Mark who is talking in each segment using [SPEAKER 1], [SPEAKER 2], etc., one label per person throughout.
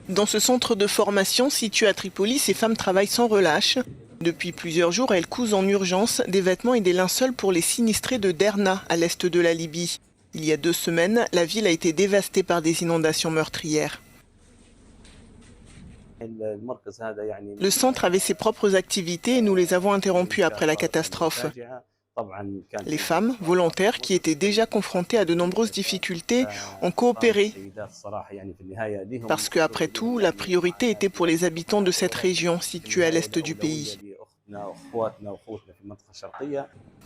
[SPEAKER 1] Dans ce centre de formation situé à Tripoli, ces femmes travaillent sans relâche. Depuis plusieurs jours, elles cousent en urgence des vêtements et des linceuls pour les sinistrés de Derna, à l'est de la Libye. Il y a 2 semaines, la ville a été dévastée par des inondations meurtrières. Le centre avait ses propres activités et nous les avons interrompues après la catastrophe. Les femmes, volontaires, qui étaient déjà confrontées à de nombreuses difficultés, ont coopéré. Parce qu'après tout, la priorité était pour les habitants de cette région située à l'est du pays.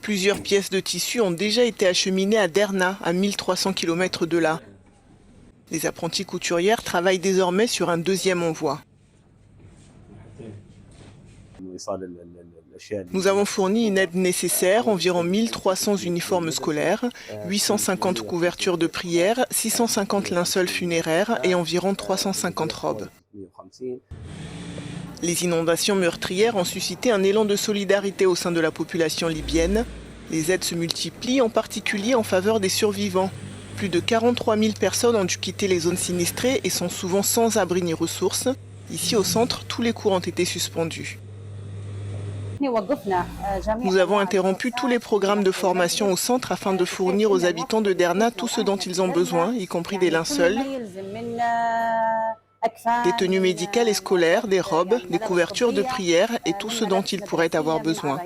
[SPEAKER 1] Plusieurs pièces de tissu ont déjà été acheminées à Derna, à 1300 km de là. Les apprenties couturières travaillent désormais sur un 2e envoi. Nous avons fourni une aide nécessaire, environ 1300 uniformes scolaires, 850 couvertures de prière, 650 linceuls funéraires et environ 350 robes. Les inondations meurtrières ont suscité un élan de solidarité au sein de la population libyenne. Les aides se multiplient, en particulier en faveur des survivants. Plus de 43 000 personnes ont dû quitter les zones sinistrées et sont souvent sans abri ni ressources. Ici au centre, tous les cours ont été suspendus. Nous avons interrompu tous les programmes de formation au centre afin de fournir aux habitants de Derna tout ce dont ils ont besoin, y compris des linceuls, des tenues médicales et scolaires, des robes, des couvertures de prière et tout ce dont ils pourraient avoir besoin.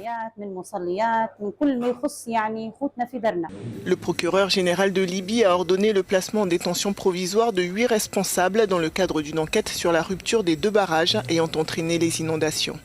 [SPEAKER 1] Le procureur général de Libye a ordonné le placement en détention provisoire de 8 responsables dans le cadre d'une enquête sur la rupture des 2 barrages ayant entraîné les inondations.